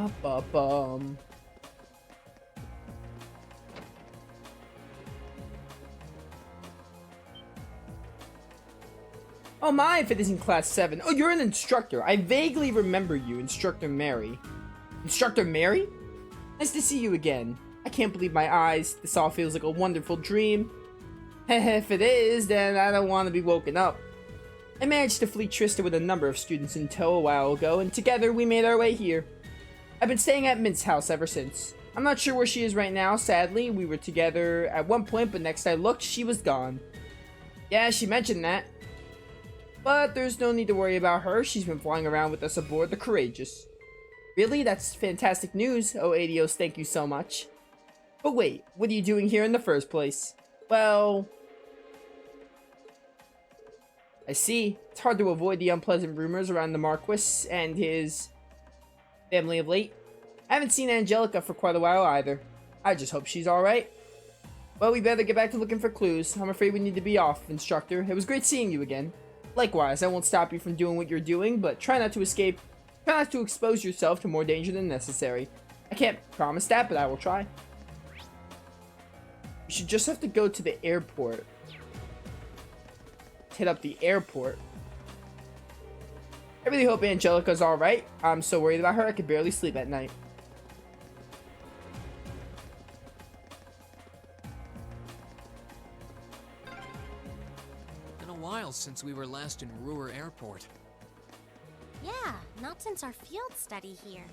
Ba-ba-bum. Oh my, if it isn't class 7. Oh, you're an instructor. I vaguely remember you, Instructor Mary. Instructor Mary? Nice to see you again. I can't believe my eyes. This all feels like a wonderful dream. If it is, then I don't want to be woken up. I managed to flee Trista with a number of students in tow a while ago, and together we made our way here. I've been staying at Mint's house ever since. I'm not sure where she is right now, sadly. We were together at one point, but next I looked, she was gone. Yeah, she mentioned that. But there's no need to worry about her. She's been flying around with us aboard the Courageous. Really? That's fantastic news. Oh, Adios, thank you so much. But wait, what are you doing here in the first place? Well, I see. It's hard to avoid the unpleasant rumors around the Marquis and his family of late. I haven't seen Angelica for quite a while either. I just hope she's alright. Well, we better get back to looking for clues. I'm afraid we need to be off, Instructor. It was great seeing you again. Likewise, I won't stop you from doing what you're doing, but try not to expose yourself to more danger than necessary. I can't promise that, but I will try. We should just have to go to the airport. Hit up the airport. I really hope Angelica's alright. I'm so worried about her, I could barely sleep at night. Been a while since we were last in Ruhr Airport. Yeah, not since our field study here.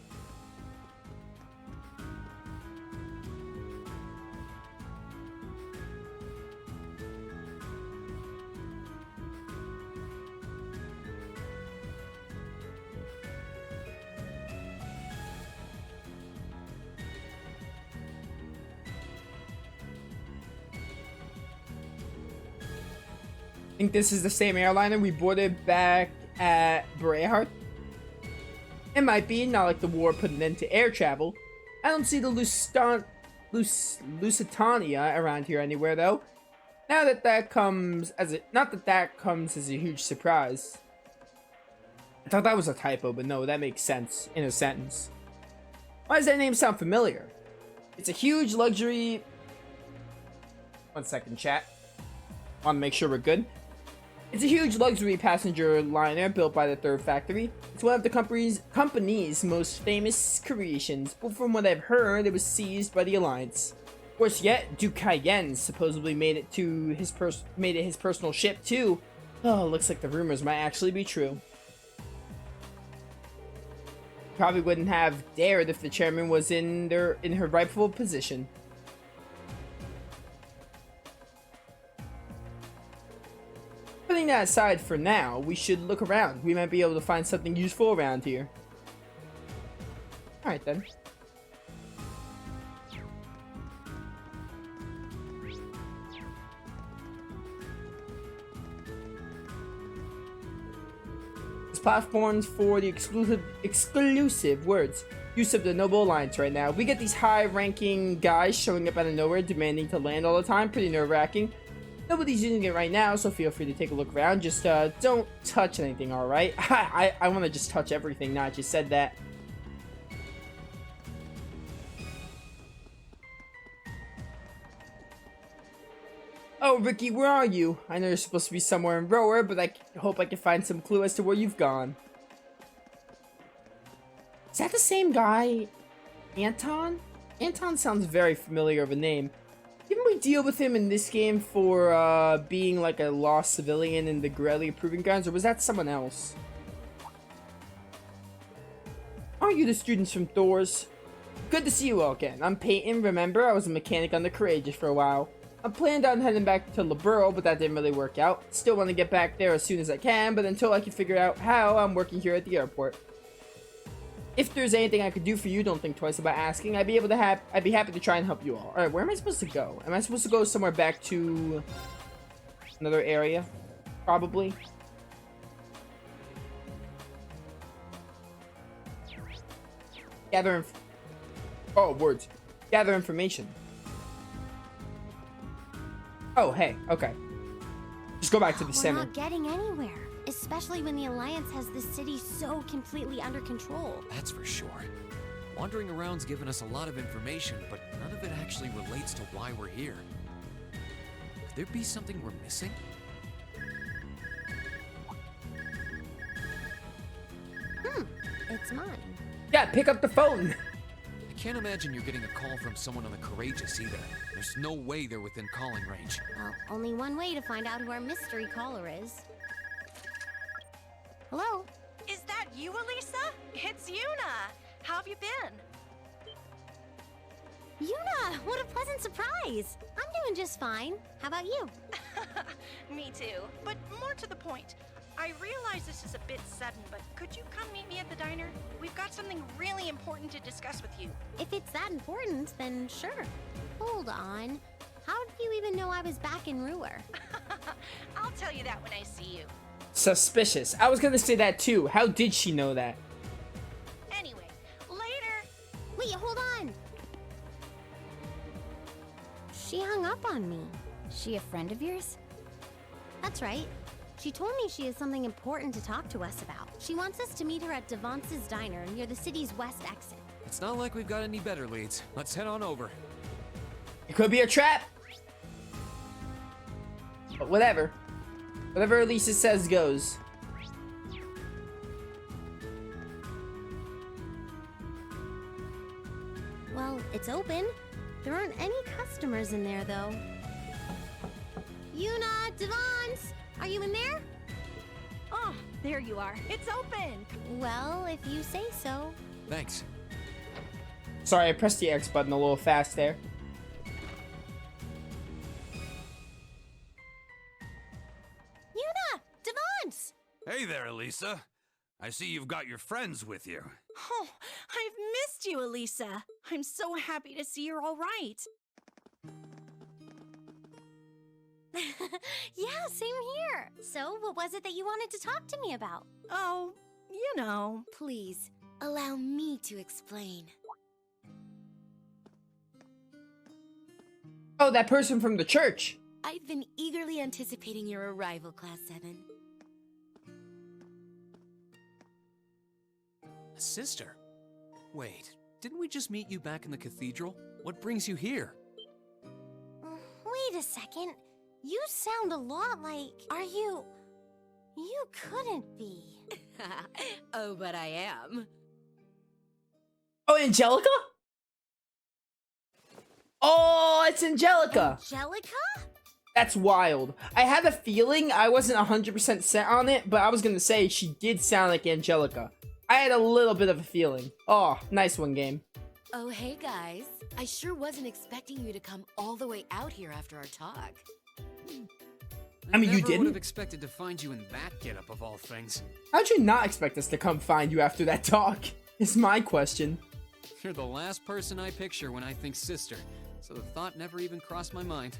I think this is the same airliner we boarded back at Brehart. It might be, not like the war put an end to air travel. I don't see the Lusitania around here anywhere though. Not that comes as a huge surprise. I thought that was a typo, but no, that makes sense in a sentence. Why does that name sound familiar? It's a huge luxury. 1 second, chat. Want to make sure we're good. It's a huge luxury passenger liner built by the Third Factory. It's one of the company's most famous creations, but from what I've heard, it was seized by the Alliance. Worse yet, Duke Cayenne supposedly made it his personal ship too. Oh, looks like the rumors might actually be true. Probably wouldn't have dared if the chairman was in her rightful position. Putting that aside for now, we should look around. We might be able to find something useful around here. Alright then. This platform's for the exclusive words. Use of the Noble Alliance right now. We get these high-ranking guys showing up out of nowhere demanding to land all the time. Pretty nerve-wracking. Nobody's using it right now, so feel free to take a look around. Just don't touch anything, alright? I want to just touch everything now. I just said that. Oh, Ricky, where are you? I know you're supposed to be somewhere in Rower, but I hope I can find some clue as to where you've gone. Is that the same guy? Anton? Anton sounds very familiar of a name. Didn't we deal with him in this game for being like a lost civilian in the Grellia Proving Grounds, or was that someone else? Aren't you the students from Thor's? Good to see you all again. I'm Peyton. Remember, I was a mechanic on the Courageous for a while. I planned on heading back to Liberl, but that didn't really work out. Still want to get back there as soon as I can, but until I can figure out how, I'm working here at the airport. If there's anything I could do for you, don't think twice about asking. I'd be happy to try and help you all. Alright, where am I supposed to go? Am I supposed to go somewhere back to another area? Probably. Gather information. Oh, hey, okay. Just go back to the center. We're not getting anywhere. Especially when the Alliance has the city so completely under control. That's for sure. Wandering around's given us a lot of information, but none of it actually relates to why we're here. Could there be something we're missing? It's mine. Yeah, pick up the phone. I can't imagine you're getting a call from someone on the Courageous either. There's no way they're within calling range. Well, only one way to find out who our mystery caller is. Hello? Is that you, Elisa? It's Yuna. How have you been? Yuna, what a pleasant surprise. I'm doing just fine. How about you? Me too. But more to the point, I realize this is a bit sudden, but could you come meet me at the diner? We've got something really important to discuss with you. If it's that important, then sure. Hold on. How did you even know I was back in Ruhr? I'll tell you that when I see you. Suspicious. I was gonna say that too. How did she know that? Anyway, later. Wait, hold on. She hung up on me. She a friend of yours? That's right. She told me she has something important to talk to us about. She wants us to meet her at Devance's diner near the city's west exit. It's not like we've got any better leads. Let's head on over. It could be a trap. But whatever. Whatever Elisa says goes. Well, it's open. There aren't any customers in there, though. Yuna, Devance, are you in there? Oh, there you are. It's open. Well, if you say so. Thanks. Sorry, I pressed the X button a little fast there. Yuna, Devance! Hey there, Elisa. I see you've got your friends with you. Oh, I've missed you, Elisa. I'm so happy to see you're all right. Yeah, same here. So, what was it that you wanted to talk to me about? Oh, you know. Please, allow me to explain. Oh, that person from the church. I've been eagerly anticipating your arrival, Class 7. Sister? Wait, didn't we just meet you back in the cathedral? What brings you here? Wait a second. You sound a lot like... Are you... You couldn't be. Oh, but I am. Oh, Angelica? Oh, it's Angelica. Angelica? That's wild. I had a feeling. I wasn't 100% set on it, but I was gonna say she did sound like Angelica. I had a little bit of a feeling. Oh, nice one, game. Oh, hey guys. I sure wasn't expecting you to come all the way out here after our talk. I mean, you Never would didn't? have expected to find you in that getup of all things. How'd you not expect us to come find you after that talk? Is my question. You're the last person I picture when I think sister, so the thought never even crossed my mind.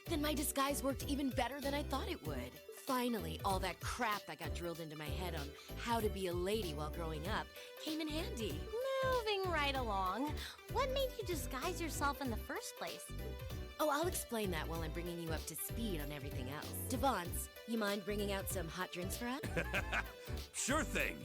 Then my disguise worked even better than I thought it would. Finally, all that crap that got drilled into my head on how to be a lady while growing up came in handy. Moving right along. What made you disguise yourself in the first place? Oh, I'll explain that while I'm bringing you up to speed on everything else. Devance, you mind bringing out some hot drinks for us? Sure thing.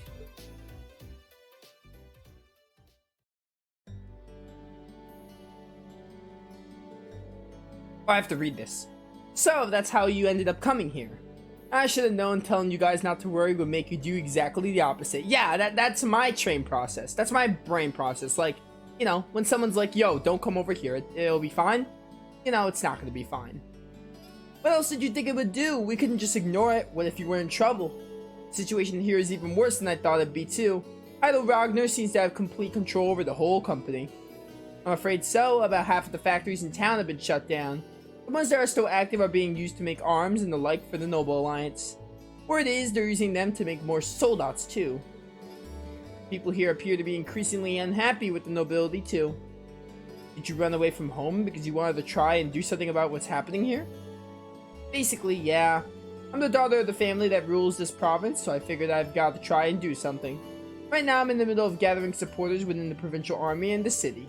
I have to read this. So, that's how you ended up coming here. I should have known telling you guys not to worry would make you do exactly the opposite. Yeah, that's my train process. That's my brain process. Like, you know, when someone's like, yo, don't come over here, it'll be fine. You know, it's not gonna be fine. What else did you think it would do? We couldn't just ignore it. What if you were in trouble? The situation here is even worse than I thought it'd be too. Idle Ragnar seems to have complete control over the whole company. I'm afraid so. About half of the factories in town have been shut down. The ones that are still active are being used to make arms and the like for the Noble Alliance. Word is, they're using them to make more soldats too. People here appear to be increasingly unhappy with the nobility too. Did you run away from home because you wanted to try and do something about what's happening here? Basically, yeah. I'm the daughter of the family that rules this province, so I figured I've got to try and do something. Right now I'm in the middle of gathering supporters within the provincial army and the city.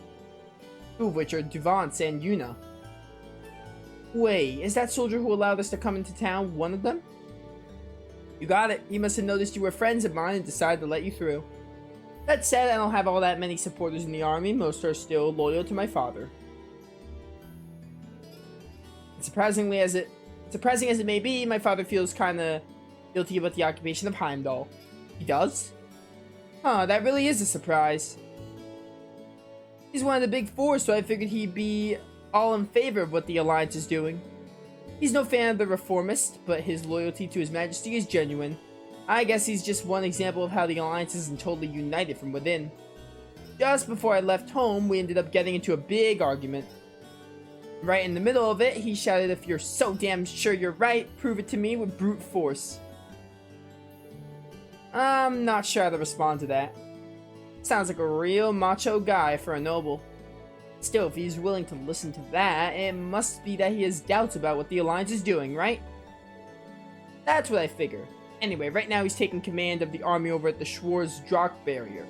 Two of which are Devance and Yuna. Wait, is that soldier who allowed us to come into town one of them? You got it. He must have noticed you were friends of mine and decided to let you through. That said, I don't have all that many supporters in the army. Most are still loyal to my father. Surprising as it may be, my father feels kinda guilty about the occupation of Heimdall. He does? Huh, that really is a surprise. He's one of the big four, so I figured he'd be all in favor of what the Alliance is doing. He's no fan of the reformist, but his loyalty to His Majesty is genuine. I guess he's just one example of how the Alliance isn't totally united from within. Just before I left home, we ended up getting into a big argument. Right in the middle of it, he shouted, "If you're so damn sure you're right, prove it to me with brute force." I'm not sure how to respond to that. Sounds like a real macho guy for a noble. Still, if he's willing to listen to that, it must be that he has doubts about what the Alliance is doing, right? That's what I figure. Anyway, right now he's taking command of the army over at the Schwarzdrach barrier.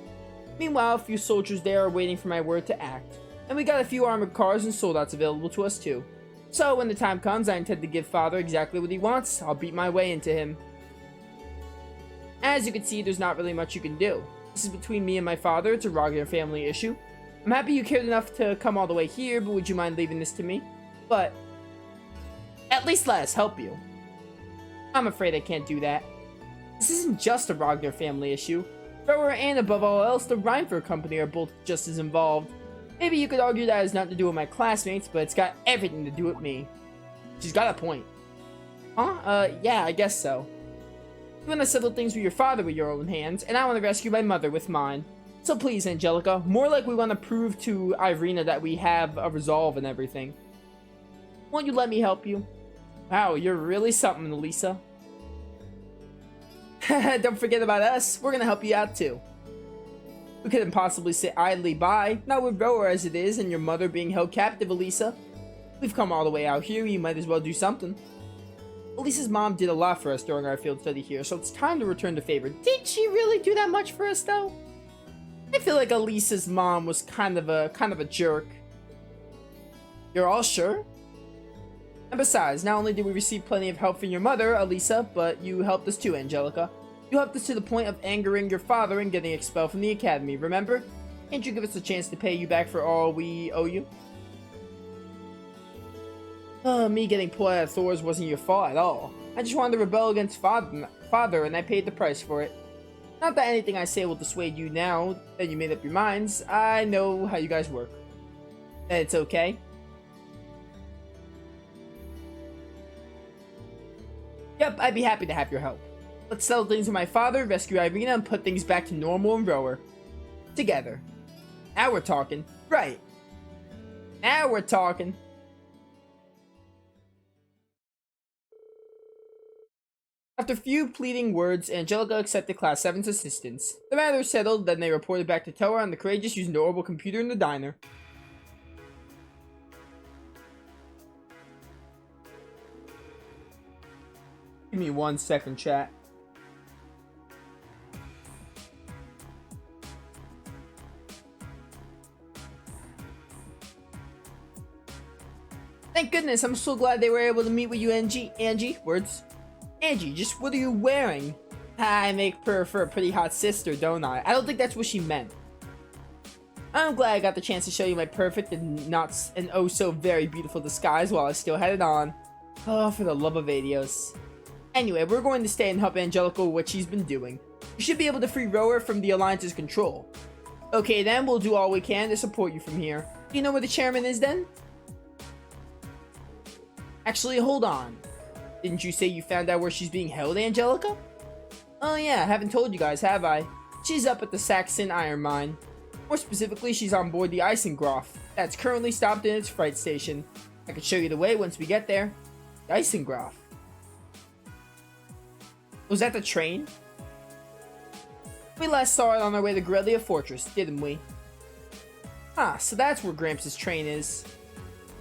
Meanwhile, a few soldiers there are waiting for my word to act. And we got a few armored cars and soldouts available to us too. So when the time comes, I intend to give Father exactly what he wants. I'll beat my way into him. As you can see, there's not really much you can do. This is between me and my father. It's a Ragnar family issue. I'm happy you cared enough to come all the way here, but would you mind leaving this to me? But at least let us help you. I'm afraid I can't do that. This isn't just a Ragnar family issue. Rower and above all else, the Reinfer company are both just as involved. Maybe you could argue that has nothing to do with my classmates, but it's got everything to do with me. She's got a point. Huh? Yeah, I guess so. You want to settle things with your father with your own hands, and I want to rescue my mother with mine. So please, Angelica, more like we want to prove to Irina that we have a resolve and everything. Won't you let me help you? Wow, you're really something, Elisa. Don't forget about us. We're gonna help you out too. We couldn't possibly sit idly by, not with Rower as it is and your mother being held captive, Elisa. We've come all the way out here, you might as well do something. Elisa's mom did a lot for us during our field study here, so it's time to return the favor. Did she really do that much for us though? I feel like Elisa's mom was kind of a jerk. You're all sure? And besides, not only did we receive plenty of help from your mother, Elisa, but you helped us too, Angelica. You helped us to the point of angering your father and getting expelled from the academy, remember? Can't you give us a chance to pay you back for all we owe you? Me getting pulled out of Thor's wasn't your fault at all. I just wanted to rebel against father and I paid the price for it. Not that anything I say will dissuade you now that you made up your minds. I know how you guys work. And it's okay. Yep, I'd be happy to have your help. Let's settle things with my father, rescue Irina, and put things back to normal and Rower. Together. Now we're talking. Right. Now we're talking. After a few pleading words, Angelica accepted Class 7's assistance. The matter was settled, then they reported back to Toa and the Courageous using the orbital computer in the diner. Give me 1 second, chat. Thank goodness, I'm so glad they were able to meet with you, Angie. Words. Angie, just what are you wearing? I make her for a pretty hot sister, don't I? I don't think that's what she meant. I'm glad I got the chance to show you my perfect and not and oh so very beautiful disguise while I still had it on. Oh, for the love of Adios. Anyway, we're going to stay and help Angelica with what she's been doing. We should be able to free Rower from the Alliance's control. Okay then, we'll do all we can to support you from here. Do you know where the chairman is then? Actually, hold on. Didn't you say you found out where she's being held, Angelica? Oh yeah, I haven't told you guys, have I? She's up at the Saxon iron mine. More specifically, she's on board the Eisengroff. That's currently stopped in its freight station. I can show you the way once we get there. The Eisengroff. Was that the train? We last saw it on our way to Grelia Fortress, didn't we? Ah, so that's where Gramps' train is.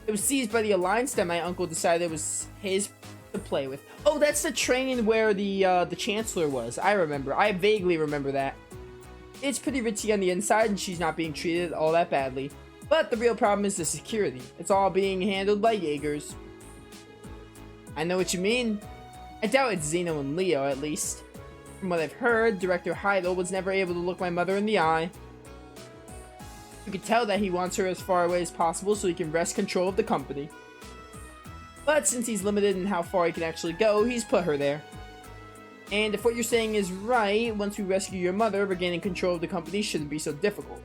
It was seized by the Alliance that my uncle decided it was his to play with. Oh, that's the train where the Chancellor was. I remember. I vaguely remember that. It's pretty ritzy on the inside and she's not being treated all that badly. But the real problem is the security. It's all being handled by Jaegers. I know what you mean. I doubt it's Zeno and Leo, at least. From what I've heard, Director Heidel was never able to look my mother in the eye. You can tell that he wants her as far away as possible so he can wrest control of the company. But since he's limited in how far he can actually go, he's put her there. And if what you're saying is right, once we rescue your mother, regaining control of the company shouldn't be so difficult.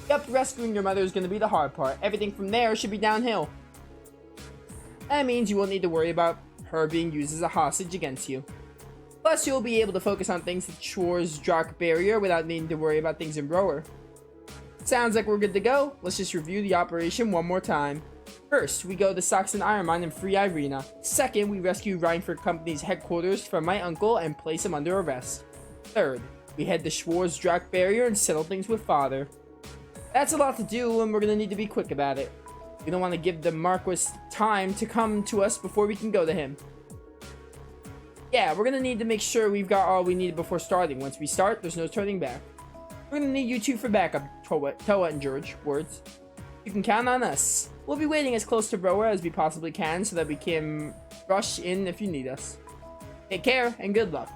Yup, rescuing your mother is going to be the hard part. Everything from there should be downhill. That means you won't need to worry about her being used as a hostage against you. Plus, you'll be able to focus on things at Schwarz Drac Barrier without needing to worry about things in Rower. Sounds like we're good to go. Let's just review the operation one more time. First, we go to Saxon Iron Mine and free Irina. Second, we rescue Reinford Company's headquarters from my uncle and place him under arrest. Third, we head to Schwarz Drac Barrier and settle things with Father. That's a lot to do, and we're gonna need to be quick about it. We don't want to give the Marquis time to come to us before we can go to him. Yeah, we're gonna need to make sure we've got all we need before starting. Once we start, there's no turning back. We're gonna need you two for backup, Toa and George. Words. You can count on us. We'll be waiting as close to Rower as we possibly can so that we can rush in if you need us. Take care and good luck.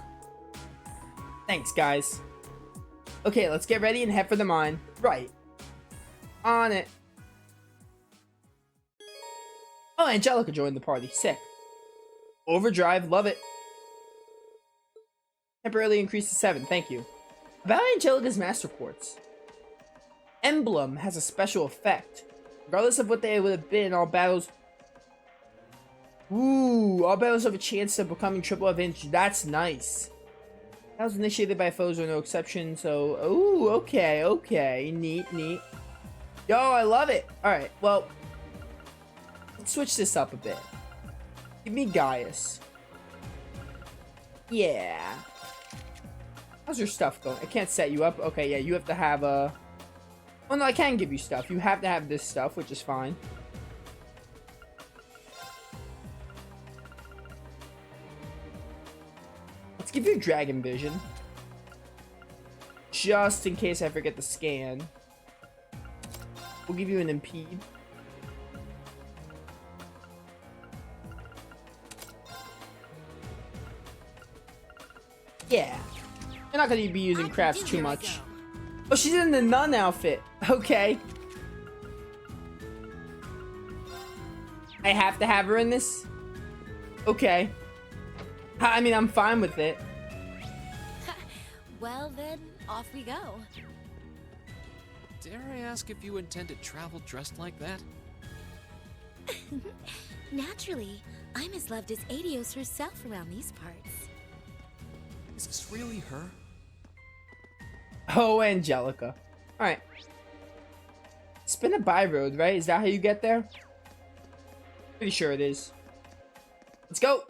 Thanks, guys. Okay, let's get ready and head for the mine. Right. On it. Oh, Angelica joined the party. Sick. Overdrive, love it. Temporarily increased to 7, thank you. About Angelica's Master Quartz. Emblem has a special effect. Regardless of what they would have been, all battles... Ooh, all battles have a chance of becoming triple advantage. That's nice. That was initiated by foes or no exception, so... Ooh, okay. Neat. Yo, I love it. Alright, well... Let's switch this up a bit. Give me Gaius. Yeah. How's your stuff going? I can't set you up. Okay, yeah, you have to have a... Well, no, I can give you stuff. You have to have this stuff, which is fine. Let's give you Dragon Vision. Just in case I forget to scan. We'll give you an Impede. Yeah. You're not going to be using crafts too much. Oh, she's in the nun outfit. Okay. I have to have her in this? Okay. I mean, I'm fine with it. Well, then, off we go. Dare I ask if you intend to travel dressed like that? Naturally, I'm as loved as Adios herself around these parts. Is this really her? Oh, Angelica. Alright. Spin a by road, right? Is that how you get there? Pretty sure it is. Let's go!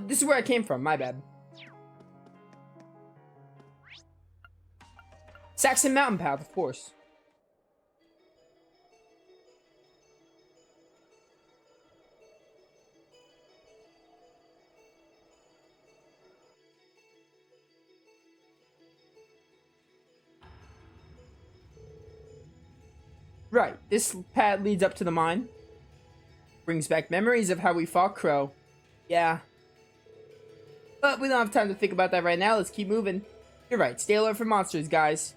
This is where I came from, my bad. Saxon Mountain Path, of course. Right, this path leads up to the mine. Brings back memories of how we fought Crow. Yeah. But we don't have time to think about that right now, let's keep moving. You're right, stay alert for monsters, guys.